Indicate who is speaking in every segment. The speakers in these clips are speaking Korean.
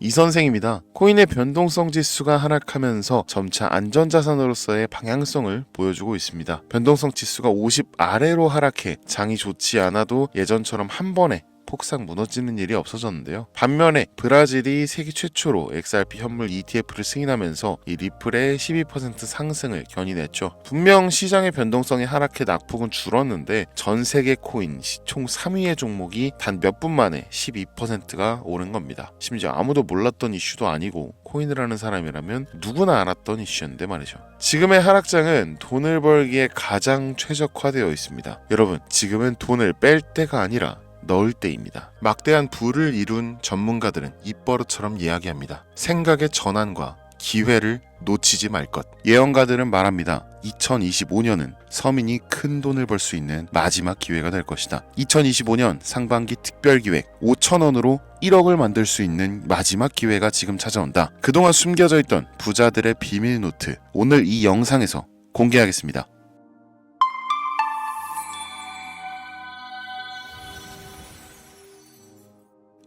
Speaker 1: 이 선생입니다. 코인의 변동성 지수가 하락하면서 점차 안전자산으로서의 방향성을 보여주고 있습니다. 변동성 지수가 50 아래로 하락해 장이 좋지 않아도 예전처럼 한 번에 폭삭 무너지는 일이 없어졌는데요. 반면에 브라질이 세계 최초로 XRP 현물 ETF를 승인하면서 이 리플의 12% 상승을 견인했죠. 분명 시장의 변동성이 하락해 낙폭은 줄었는데 전 세계 코인 시총 3위의 종목이 단 몇 분 만에 12%가 오른 겁니다. 심지어 아무도 몰랐던 이슈도 아니고 코인을 하는 사람이라면 누구나 알았던 이슈였는데 말이죠. 지금의 하락장은 돈을 벌기에 가장 최적화되어 있습니다. 여러분, 지금은 돈을 뺄 때가 아니라 넣을 때입니다. 막대한 부를 이룬 전문가들은 입버릇처럼 이야기합니다. 생각의 전환과 기회를 놓치지 말 것. 예언가들은 말합니다. 2025년은 서민이 큰 돈을 벌 수 있는 마지막 기회가 될 것이다. 2025년 상반기 특별기획 5,000원으로 1억을 만들 수 있는 마지막 기회가 지금 찾아온다. 그동안 숨겨져 있던 부자들의 비밀 노트, 오늘 이 영상에서 공개하겠습니다.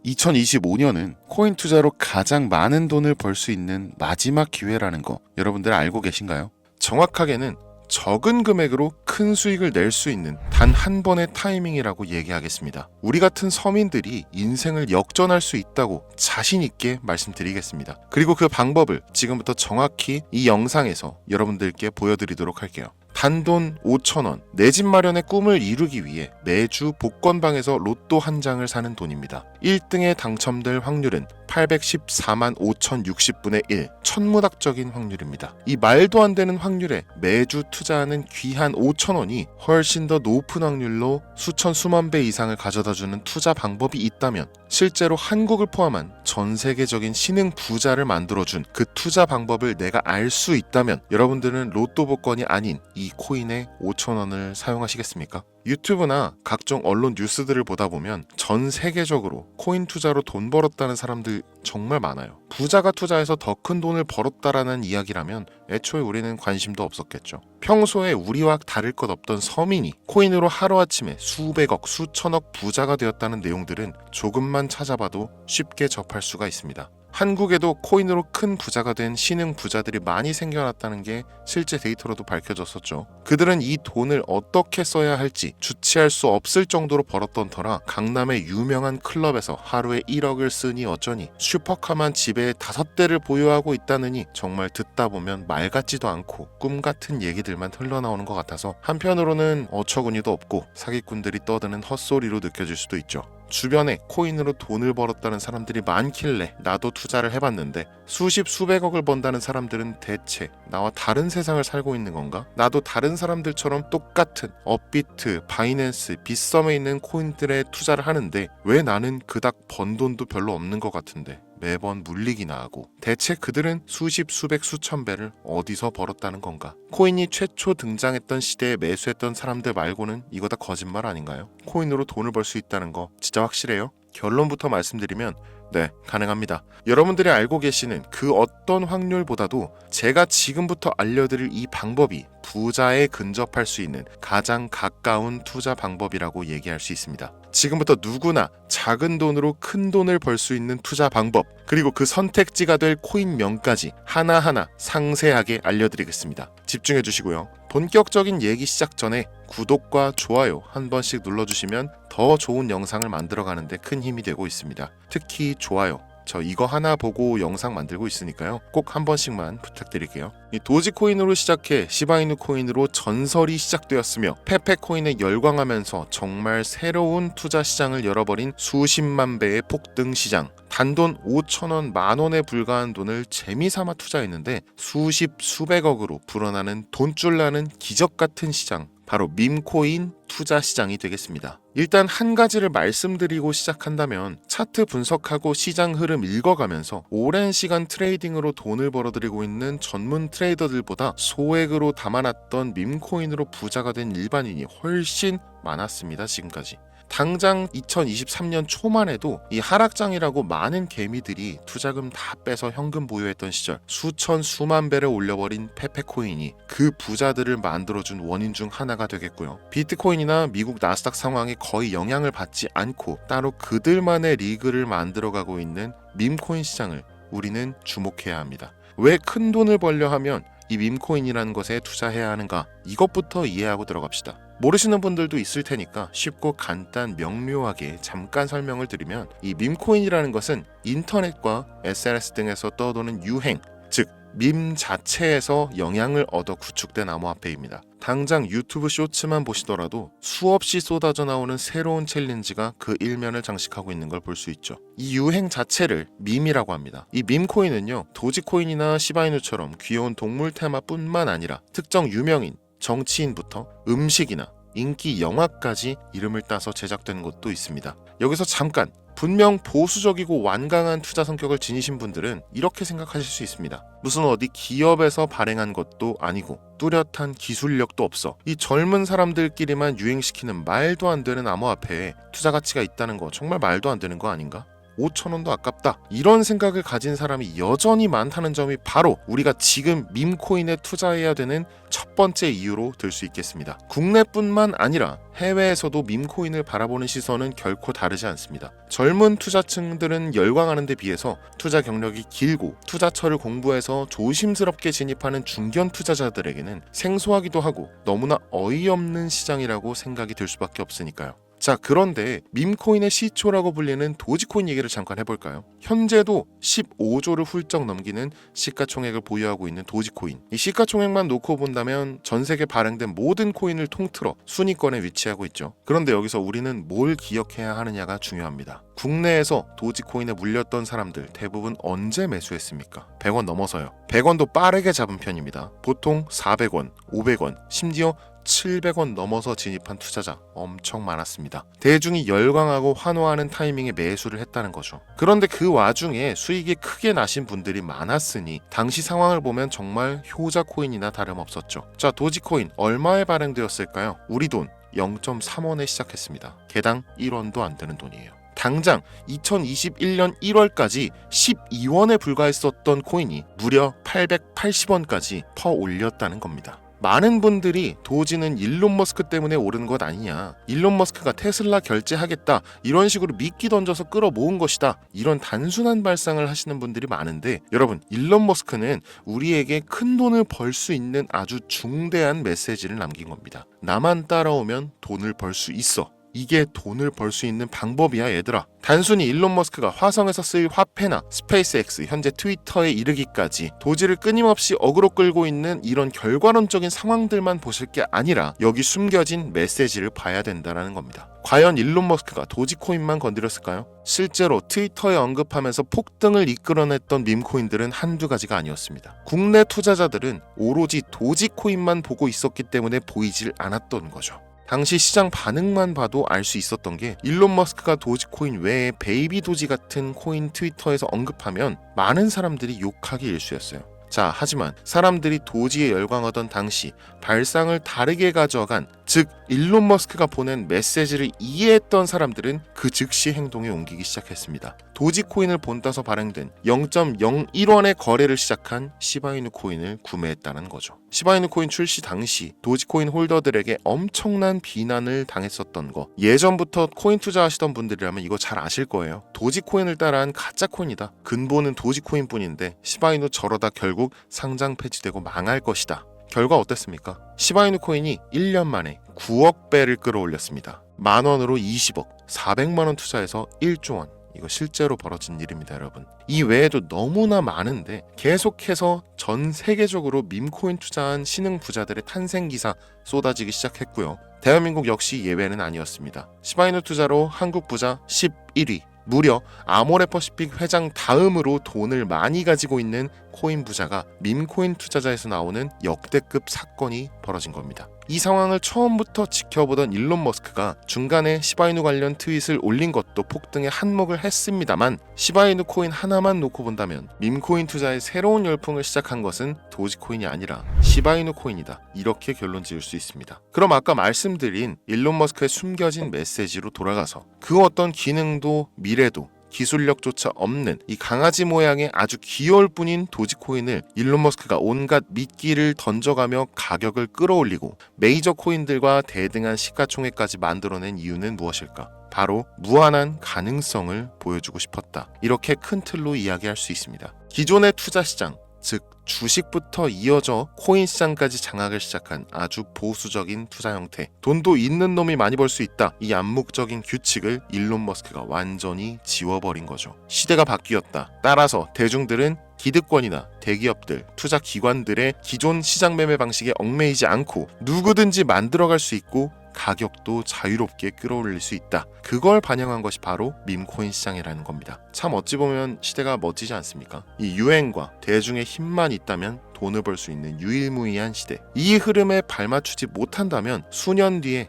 Speaker 1: 2025년은 코인 투자로 가장 많은 돈을 벌 수 있는 마지막 기회라는 거 여러분들 알고 계신가요? 정확하게는 적은 금액으로 큰 수익을 낼 수 있는 단 한 번의 타이밍이라고 얘기하겠습니다. 우리 같은 서민들이 인생을 역전할 수 있다고 자신 있게 말씀드리겠습니다. 그리고 그 방법을 지금부터 정확히 이 영상에서 여러분들께 보여드리도록 할게요. 단돈 5,000원, 내 집 마련의 꿈을 이루기 위해 매주 복권방에서 로또 한 장을 사는 돈입니다. 1등에 당첨될 확률은 814만 5,060분의 1, 천문학적인 확률입니다. 이 말도 안 되는 확률에 매주 투자하는 귀한 5,000원이 훨씬 더 높은 확률로 수천 수만 배 이상을 가져다주는 투자 방법이 있다면 실제로 한국을 포함한 전 세계적인 신흥 부자를 만들어준 그 투자 방법을 내가 알 수 있다면 여러분들은 로또 복권이 아닌 이 코인의 5,000원을 사용하시겠습니까? 유튜브나 각종 언론 뉴스들을 보다 보면 전 세계적으로 코인 투자로 돈 벌었다는 사람들 정말 많아요. 부자가 투자해서 더 큰 돈을 벌었다라는 이야기라면 애초에 우리는 관심도 없었겠죠. 평소에 우리와 다를 것 없던 서민이 코인으로 하루아침에 수백억, 수천억 부자가 되었다는 내용들은 조금만 찾아봐도 쉽게 접할 수가 있습니다. 한국에도 코인으로 큰 부자가 된 신흥 부자들이 많이 생겨났다는 게 실제 데이터로도 밝혀졌었죠. 그들은 이 돈을 어떻게 써야 할지 주체할 수 없을 정도로 벌었던 터라 강남의 유명한 클럽에서 하루에 1억을 쓰니 어쩌니, 슈퍼카만 집에 5대를 보유하고 있다느니 정말 듣다 보면 말 같지도 않고 꿈 같은 얘기들만 흘러나오는 것 같아서 한편으로는 어처구니도 없고 사기꾼들이 떠드는 헛소리로 느껴질 수도 있죠. 주변에 코인으로 돈을 벌었다는 사람들이 많길래 나도 투자를 해봤는데 수십 수백억을 번다는 사람들은 대체 나와 다른 세상을 살고 있는 건가? 나도 다른 사람들처럼 똑같은 업비트, 바이낸스, 빗썸에 있는 코인들에 투자를 하는데 왜 나는 그닥 번 돈도 별로 없는 것 같은데 매번 물리기나 하고, 대체 그들은 수십 수백 수천 배를 어디서 벌었다는 건가? 코인이 최초 등장했던 시대에 매수했던 사람들 말고는 이거 다 거짓말 아닌가요? 코인으로 돈을 벌 수 있다는 거 진짜 확실해요? 결론부터 말씀드리면 네, 가능합니다. 여러분들이 알고 계시는 그 어떤 확률보다도 제가 지금부터 알려드릴 이 방법이 부자에 근접할 수 있는 가장 가까운 투자 방법이라고 얘기할 수 있습니다. 지금부터 누구나 작은 돈으로 큰 돈을 벌 수 있는 투자 방법, 그리고 그 선택지가 될 코인명까지 하나하나 상세하게 알려드리겠습니다. 집중해 주시고요. 본격적인 얘기 시작 전에 구독과 좋아요 한 번씩 눌러주시면 더 좋은 영상을 만들어가는데 큰 힘이 되고 있습니다. 특히 좋아요, 저 이거 하나 보고 영상 만들고 있으니까요. 꼭 한 번씩만 부탁드릴게요. 이 도지코인으로 시작해 시바이누 코인으로 전설이 시작되었으며 페페코인에 열광하면서 정말 새로운 투자 시장을 열어버린 수십만 배의 폭등 시장. 단돈 5,000원, 만원에 불과한 돈을 재미삼아 투자했는데 수십 수백억으로 불어나는 돈줄 나는 기적 같은 시장, 바로 밈코인 투자 시장이 되겠습니다. 일단 한 가지를 말씀드리고 시작한다면 차트 분석하고 시장 흐름 읽어가면서 오랜 시간 트레이딩으로 돈을 벌어들이고 있는 전문 트레이더들보다 소액으로 담아놨던 밈코인으로 부자가 된 일반인이 훨씬 많았습니다. 지금까지. 당장 2023년 초만 해도 이 하락장이라고 많은 개미들이 투자금 다 빼서 현금 보유했던 시절 수천 수만 배를 올려버린 페페코인이 그 부자들을 만들어준 원인 중 하나가 되겠고요. 비트코인이나 미국 나스닥 상황에 거의 영향을 받지 않고 따로 그들만의 리그를 만들어가고 있는 밈코인 시장을 우리는 주목해야 합니다. 왜 큰 돈을 벌려 하면 이 밈코인이라는 것에 투자해야 하는가? 이것부터 이해하고 들어갑시다. 모르시는 분들도 있을 테니까 쉽고 간단 명료하게 잠깐 설명을 드리면 이 밈코인이라는 것은 인터넷과 SNS 등에서 떠도는 유행, 즉 밈 자체에서 영향을 얻어 구축된 암호화폐입니다. 당장 유튜브 쇼츠만 보시더라도 수없이 쏟아져 나오는 새로운 챌린지가 그 일면을 장식하고 있는 걸 볼 수 있죠. 이 유행 자체를 밈이라고 합니다. 이 밈코인은요, 도지코인이나 시바이누처럼 귀여운 동물 테마뿐만 아니라 특정 유명인, 정치인부터 음식이나 인기 영화까지 이름을 따서 제작된 것도 있습니다. 여기서 잠깐, 분명 보수적이고 완강한 투자 성격을 지니신 분들은 이렇게 생각하실 수 있습니다. 무슨 어디 기업에서 발행한 것도 아니고 뚜렷한 기술력도 없어 이 젊은 사람들끼리만 유행시키는 말도 안 되는 암호화폐에 투자 가치가 있다는 거 정말 말도 안 되는 거 아닌가? 5,000원도 아깝다. 이런 생각을 가진 사람이 여전히 많다는 점이 바로 우리가 지금 밈코인에 투자해야 되는 첫 번째 이유로 들 수 있겠습니다. 국내뿐만 아니라 해외에서도 밈코인을 바라보는 시선은 결코 다르지 않습니다. 젊은 투자층들은 열광하는 데 비해서 투자 경력이 길고 투자처를 공부해서 조심스럽게 진입하는 중견 투자자들에게는 생소하기도 하고 너무나 어이없는 시장이라고 생각이 들 수밖에 없으니까요. 자, 그런데 밈코인의 시초라고 불리는 도지코인 얘기를 잠깐 해볼까요? 현재도 15조를 훌쩍 넘기는 시가총액을 보유하고 있는 도지코인. 이 시가총액만 놓고 본다면 전 세계 발행된 모든 코인을 통틀어 순위권에 위치하고 있죠. 그런데 여기서 우리는 뭘 기억해야 하느냐가 중요합니다. 국내에서 도지코인에 물렸던 사람들 대부분 언제 매수했습니까? 100원 넘어서요. 100원도 빠르게 잡은 편입니다. 보통 400원, 500원, 심지어 700원 넘어서 진입한 투자자 엄청 많았습니다. 대중이 열광하고 환호하는 타이밍에 매수를 했다는 거죠. 그런데 그 와중에 수익이 크게 나신 분들이 많았으니 당시 상황을 보면 정말 효자 코인이나 다름없었죠. 자, 도지코인 얼마에 발행되었을까요? 우리 돈 0.3원에 시작했습니다. 개당 1원도 안 되는 돈이에요. 당장 2021년 1월까지 12원에 불과했었던 코인이 무려 880원까지 퍼 올렸다는 겁니다. 많은 분들이 도지는 일론 머스크 때문에 오른 것 아니냐, 일론 머스크가 테슬라 결제하겠다 이런 식으로 미끼 던져서 끌어모은 것이다, 이런 단순한 발상을 하시는 분들이 많은데, 여러분, 일론 머스크는 우리에게 큰 돈을 벌 수 있는 아주 중대한 메시지를 남긴 겁니다. 나만 따라오면 돈을 벌 수 있어. 이게 돈을 벌 수 있는 방법이야, 얘들아. 단순히 일론 머스크가 화성에서 쓸 화폐나 스페이스X, 현재 트위터에 이르기까지 도지를 끊임없이 어그로 끌고 있는 이런 결과론적인 상황들만 보실 게 아니라 여기 숨겨진 메시지를 봐야 된다는 겁니다. 과연 일론 머스크가 도지코인만 건드렸을까요? 실제로 트위터에 언급하면서 폭등을 이끌어냈던 밈코인들은 한두 가지가 아니었습니다. 국내 투자자들은 오로지 도지코인만 보고 있었기 때문에 보이질 않았던 거죠. 당시 시장 반응만 봐도 알 수 있었던 게, 일론 머스크가 도지코인 외에 베이비 도지 같은 코인 트위터에서 언급하면 많은 사람들이 욕하기 일쑤였어요. 자, 하지만 사람들이 도지에 열광하던 당시 발상을 다르게 가져간, 즉 일론 머스크가 보낸 메시지를 이해했던 사람들은 그 즉시 행동에 옮기기 시작했습니다. 도지코인을 본따서 발행된 0.01원의 거래를 시작한 시바이누 코인을 구매했다는 거죠. 시바이누 코인 출시 당시 도지코인 홀더들에게 엄청난 비난을 당했었던 거, 예전부터 코인 투자하시던 분들이라면 이거 잘 아실 거예요. 도지코인을 따라한 가짜 코인이다. 근본은 도지코인 뿐인데 시바이누 저러다 결국 상장 폐지되고 망할 것이다. 결과 어땠습니까? 시바이누 코인이 1년 만에 9억 배를 끌어올렸습니다. 만원으로 20억, 400만원 투자해서 1조 원. 이거 실제로 벌어진 일입니다, 여러분. 이 외에도 너무나 많은데 계속해서 전 세계적으로 밈코인 투자한 신흥 부자들의 탄생 기사 쏟아지기 시작했고요. 대한민국 역시 예외는 아니었습니다. 시바이누 투자로 한국 부자 11위, 무려 아모레퍼시픽 회장 다음으로 돈을 많이 가지고 있는 코인 부자가 밈코인 투자자에서 나오는 역대급 사건이 벌어진 겁니다. 이 상황을 처음부터 지켜보던 일론 머스크가 중간에 시바이누 관련 트윗을 올린 것도 폭등에 한몫을 했습니다만, 시바이누 코인 하나만 놓고 본다면 밈코인 투자의 새로운 열풍을 시작한 것은 도지코인이 아니라 시바이누 코인이다, 이렇게 결론 지을 수 있습니다. 그럼 아까 말씀드린 일론 머스크의 숨겨진 메시지로 돌아가서 그 어떤 기능도 미래도 기술력조차 없는 이 강아지 모양의 아주 귀여울 뿐인 도지코인을 일론 머스크가 온갖 미끼를 던져가며 가격을 끌어올리고 메이저 코인들과 대등한 시가총액까지 만들어낸 이유는 무엇일까? 바로 무한한 가능성을 보여주고 싶었다, 이렇게 큰 틀로 이야기할 수 있습니다. 기존의 투자 시장, 즉 주식부터 이어져 코인 시장까지 장악을 시작한 아주 보수적인 투자 형태, 돈도 있는 놈이 많이 벌 수 있다, 이 암묵적인 규칙을 일론 머스크가 완전히 지워버린 거죠. 시대가 바뀌었다. 따라서 대중들은 기득권이나 대기업들, 투자 기관들의 기존 시장 매매 방식에 얽매이지 않고 누구든지 만들어갈 수 있고 가격도 자유롭게 끌어올릴 수 있다. 그걸 반영한 것이 바로 밈코인 시장이라는 겁니다. 참 어찌 보면 시대가 멋지지 않습니까? 이 유행과 대중의 힘만 있다면 돈을 벌 수 있는 유일무이한 시대. 이 흐름에 발맞추지 못한다면 수년 뒤에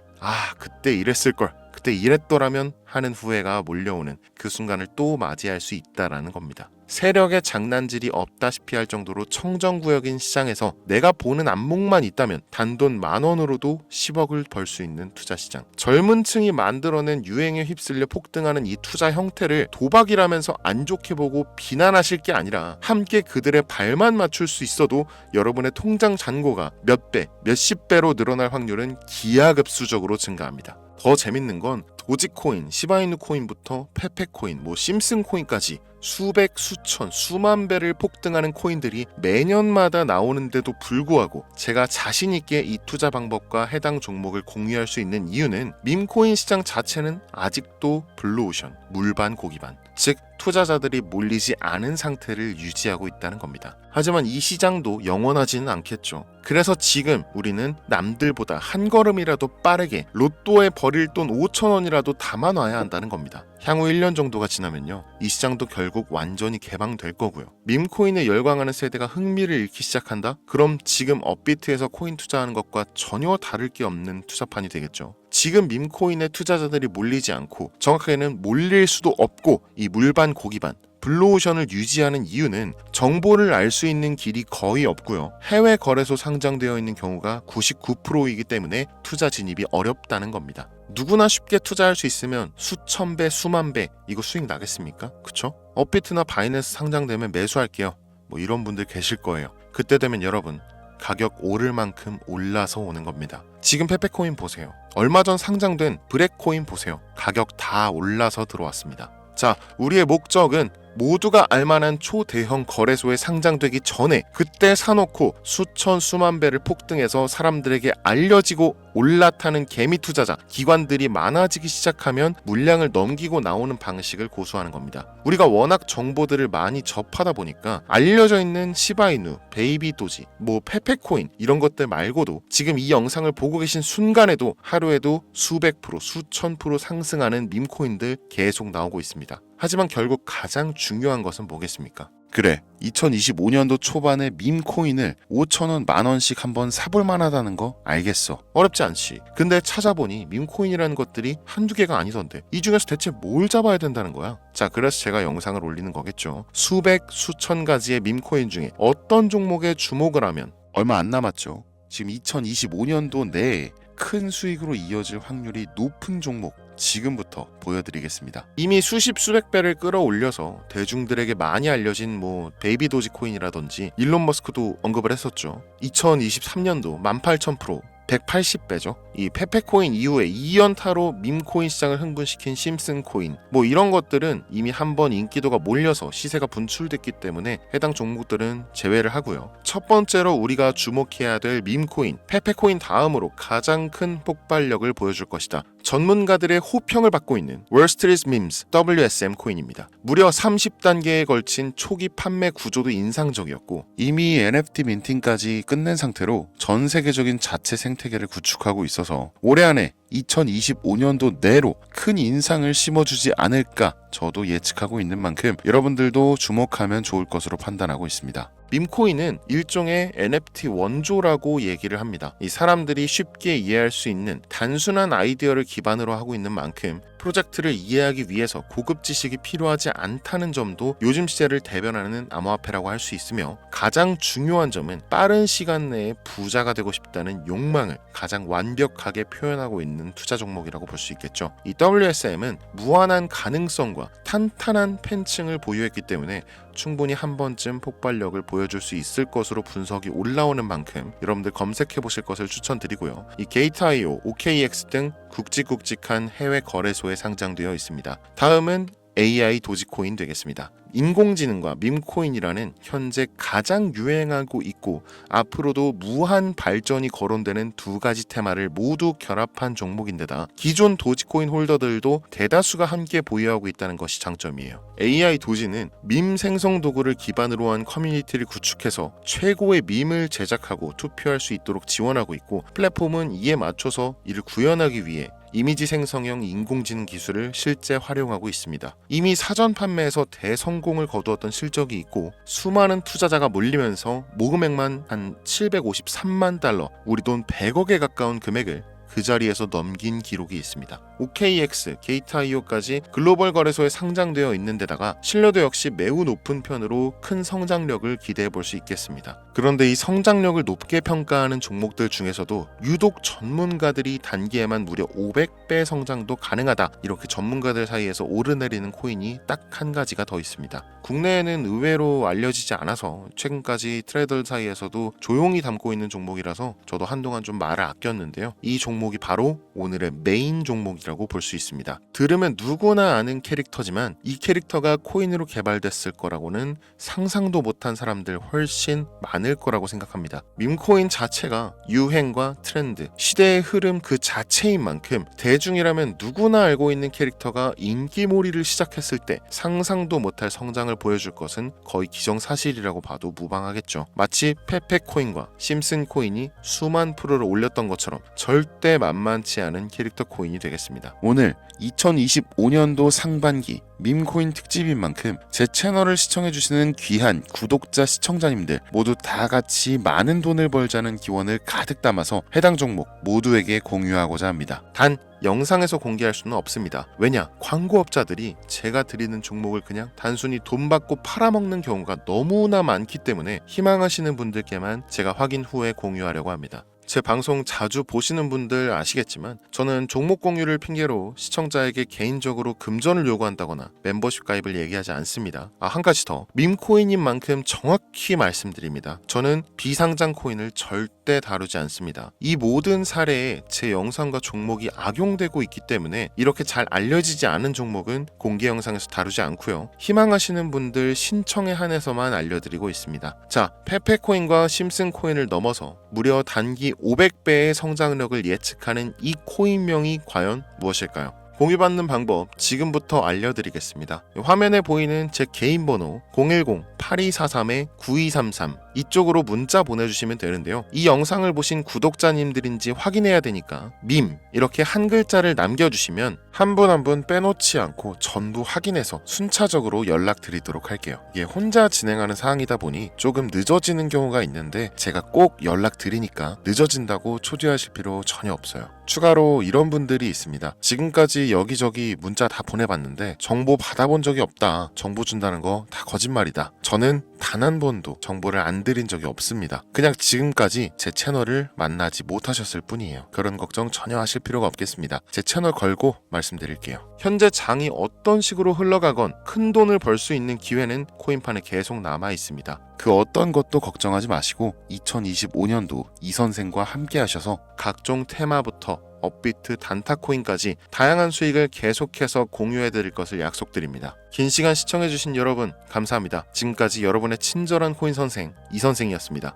Speaker 1: 그때 이랬을걸, 그때 이랬더라면 하는 후회가 몰려오는 그 순간을 또 맞이할 수 있다라는 겁니다. 세력의 장난질이 없다시피 할 정도로 청정구역인 시장에서 내가 보는 안목만 있다면 단돈 10,000원으로도 10억을 벌 수 있는 투자 시장. 젊은 층이 만들어낸 유행에 휩쓸려 폭등하는 이 투자 형태를 도박이라면서 안 좋게 보고 비난하실 게 아니라 함께 그들의 발만 맞출 수 있어도 여러분의 통장 잔고가 몇 배, 몇십 배로 늘어날 확률은 기하급수적으로 증가합니다. 더 재밌는 건 도지코인, 시바이누 코인부터 페페코인, 심슨코인까지 수백, 수천, 수만 배를 폭등하는 코인들이 매년마다 나오는데도 불구하고 제가 자신있게 이 투자 방법과 해당 종목을 공유할 수 있는 이유는 밈코인 시장 자체는 아직도 블루오션, 물반 고기반, 즉 투자자들이 몰리지 않은 상태를 유지하고 있다는 겁니다. 하지만 이 시장도 영원하지는 않겠죠. 그래서 지금 우리는 남들보다 한 걸음이라도 빠르게 로또에 버릴 돈 5,000원이라도 담아놔야 한다는 겁니다. 향후 1년 정도가 지나면요, 이 시장도 결국 완전히 개방될 거고요. 밈코인에 열광하는 세대가 흥미를 잃기 시작한다? 그럼 지금 업비트에서 코인 투자하는 것과 전혀 다를 게 없는 투자판이 되겠죠. 지금 밈코인에 투자자들이 몰리지 않고, 정확하게는 몰릴 수도 없고, 이 물반 고기반, 블루오션을 유지하는 이유는 정보를 알 수 있는 길이 거의 없고요. 해외 거래소 상장되어 있는 경우가 99%이기 때문에 투자 진입이 어렵다는 겁니다. 누구나 쉽게 투자할 수 있으면 수천 배, 수만 배 이거 수익 나겠습니까? 그쵸? 업비트나 바이낸스 상장되면 매수할게요, 이런 분들 계실 거예요. 그때 되면 여러분, 가격 오를 만큼 올라서 오는 겁니다. 지금 페페코인 보세요. 얼마 전 상장된 브렉코인 보세요. 가격 다 올라서 들어왔습니다. 자, 우리의 목적은 모두가 알만한 초대형 거래소에 상장되기 전에 그때 사놓고 수천 수만 배를 폭등해서 사람들에게 알려지고 올라타는 개미 투자자, 기관들이 많아지기 시작하면 물량을 넘기고 나오는 방식을 고수하는 겁니다. 우리가 워낙 정보들을 많이 접하다 보니까 알려져 있는 시바이누, 베이비 도지, 페페코인 이런 것들 말고도 지금 이 영상을 보고 계신 순간에도 하루에도 수백 프로, 수천 프로 상승하는 밈코인들 계속 나오고 있습니다. 하지만 결국 가장 중요한 것은 뭐겠습니까? 그래, 2025년도 초반에 밈코인을 5,000원, 10,000원씩 한번 사볼 만하다는 거 알겠어. 어렵지 않지. 근데 찾아보니 밈코인이라는 것들이 한두 개가 아니던데 이 중에서 대체 뭘 잡아야 된다는 거야? 자, 그래서 제가 영상을 올리는 거겠죠. 수백, 수천 가지의 밈코인 중에 어떤 종목에 주목을 하면 얼마 안 남았죠. 지금 2025년도 내에 큰 수익으로 이어질 확률이 높은 종목 지금부터 보여드리겠습니다. 이미 수십 수백 배를 끌어올려서 대중들에게 많이 알려진 베이비 도지 코인이라든지 일론 머스크도 언급을 했었죠. 2023년도 18,000%, 180배죠. 이 페페코인 이후에 2연타로 밈코인 시장을 흥분시킨 심슨코인, 이런 것들은 이미 한번 인기도가 몰려서 시세가 분출됐기 때문에 해당 종목들은 제외를 하고요. 첫 번째로 우리가 주목해야 될 밈코인, 페페코인 다음으로 가장 큰 폭발력을 보여줄 것이다. 전문가들의 호평을 받고 있는 월스트리트 밈스 WSM 코인입니다. 무려 30단계에 걸친 초기 판매 구조도 인상적이었고 이미 NFT 민팅까지 끝낸 상태로 전 세계적인 자체 생태계를 구축하고 있어서 올해 안에 2025년도 내로 큰 인상을 심어주지 않을까 저도 예측하고 있는 만큼 여러분들도 주목하면 좋을 것으로 판단하고 있습니다. 밈코인은 일종의 NFT 원조라고 얘기를 합니다. 이 사람들이 쉽게 이해할 수 있는 단순한 아이디어를 기반으로 하고 있는 만큼 프로젝트를 이해하기 위해서 고급 지식이 필요하지 않다는 점도 요즘 시대를 대변하는 암호화폐라고 할 수 있으며, 가장 중요한 점은 빠른 시간 내에 부자가 되고 싶다는 욕망을 가장 완벽하게 표현하고 있는 투자 종목이라고 볼 수 있겠죠. 이 WSM은 무한한 가능성과 탄탄한 팬층을 보유했기 때문에 충분히 한 번쯤 폭발력을 보여줄 수 있을 것으로 분석이 올라오는 만큼 여러분들 검색해 보실 것을 추천드리고요. 이 게이트.io, OKX 등 굵직굵직한 해외 거래소에 상장되어 있습니다. 다음은 AI 도지코인 되겠습니다. 인공지능과 밈코인이라는 현재 가장 유행하고 있고 앞으로도 무한 발전이 거론되는 두 가지 테마를 모두 결합한 종목인데다 기존 도지코인 홀더들도 대다수가 함께 보유하고 있다는 것이 장점이에요. AI 도지는 밈 생성 도구를 기반으로 한 커뮤니티를 구축해서 최고의 밈을 제작하고 투표할 수 있도록 지원하고 있고, 플랫폼은 이에 맞춰서 이를 구현하기 위해 이미지 생성형 인공지능 기술을 실제 활용하고 있습니다. 이미 사전 판매에서 대성공을 거두었던 실적이 있고 수많은 투자자가 몰리면서 모금액만 한 753만 달러, 우리 돈 100억에 가까운 금액을 그 자리에서 넘긴 기록이 있습니다. OKX, 게이트.io까지 글로벌 거래소에 상장되어 있는 데다가 신뢰도 역시 매우 높은 편으로 큰 성장력을 기대해 볼 수 있겠습니다. 그런데 이 성장력을 높게 평가하는 종목들 중에서도 유독 전문가들이 단기에만 무려 500배 성장도 가능하다, 이렇게 전문가들 사이에서 오르내리는 코인이 딱 한 가지가 더 있습니다. 국내에는 의외로 알려지지 않아서 최근까지 트레이더 사이에서도 조용히 담고 있는 종목이라서 저도 한동안 좀 말을 아꼈는데요. 이 종목이 바로 오늘의 메인 종목이라고 볼 수 있습니다. 들으면 누구나 아는 캐릭터지만 이 캐릭터가 코인으로 개발됐을 거라고는 상상도 못한 사람들 훨씬 많을 거라고 생각합니다. 밈코인 자체가 유행과 트렌드, 시대의 흐름 그 자체인 만큼 대중이라면 누구나 알고 있는 캐릭터가 인기몰이를 시작했을 때 상상도 못할 성장을 보여줄 것은 거의 기정사실이라고 봐도 무방하겠죠. 마치 페페코인과 심슨코인이 수만 프로를 올렸던 것처럼 절대 만만치 않은 캐릭터 코인이 되겠습니다. 오늘 2025년도 상반기 밈코인 특집인 만큼 제 채널을 시청해주시는 귀한 구독자 시청자님들 모두 다 같이 많은 돈을 벌자는 기원을 가득 담아서 해당 종목 모두에게 공유하고자 합니다. 단 영상에서 공개할 수는 없습니다. 왜냐? 광고업자들이 제가 드리는 종목을 그냥 단순히 돈 받고 팔아먹는 경우가 너무나 많기 때문에 희망하시는 분들께만 제가 확인 후에 공유하려고 합니다. 제 방송 자주 보시는 분들 아시겠지만 저는 종목 공유를 핑계로 시청자에게 개인적으로 금전을 요구한다거나 멤버십 가입을 얘기하지 않습니다. 한 가지 더, 밈코인인 만큼 정확히 말씀드립니다. 저는 비상장 코인을 절대 다루지 않습니다. 이 모든 사례에 제 영상과 종목이 악용되고 있기 때문에 이렇게 잘 알려지지 않은 종목은 공개 영상에서 다루지 않고요. 희망하시는 분들 신청에 한해서만 알려드리고 있습니다. 자, 페페코인과 심슨코인을 넘어서 무려 단기 500배의 성장력을 예측하는 이 코인명이 과연 무엇일까요? 공유받는 방법 지금부터 알려드리겠습니다. 화면에 보이는 제 개인 번호 010-8243-9233 이쪽으로 문자 보내주시면 되는데요. 이 영상을 보신 구독자님들인지 확인해야 되니까 밈 이렇게 한 글자를 남겨주시면 한 분 한 분 빼놓지 않고 전부 확인해서 순차적으로 연락드리도록 할게요. 이게 혼자 진행하는 사항이다 보니 조금 늦어지는 경우가 있는데 제가 꼭 연락드리니까 늦어진다고 초조하실 필요 전혀 없어요. 추가로 이런 분들이 있습니다. 지금까지 여기저기 문자 다 보내봤는데 정보 받아본 적이 없다. 정보 준다는 거 다 거짓말이다. 저는 단 한 번도 정보를 안 드린 적이 없습니다. 그냥 지금까지 제 채널을 만나지 못하셨을 뿐이에요. 그런 걱정 전혀 하실 필요가 없겠습니다. 제 채널 걸고 말씀드릴게요. 현재 장이 어떤 식으로 흘러가건 큰 돈을 벌 수 있는 기회는 코인판에 계속 남아 있습니다. 그 어떤 것도 걱정하지 마시고 2025년도 이 선생과 함께 하셔서 각종 테마부터 업비트, 단타코인까지 다양한 수익을 계속해서 공유해드릴 것을 약속드립니다. 긴 시간 시청해주신 여러분 감사합니다. 지금까지 여러분의 친절한 코인 선생 이선생이었습니다.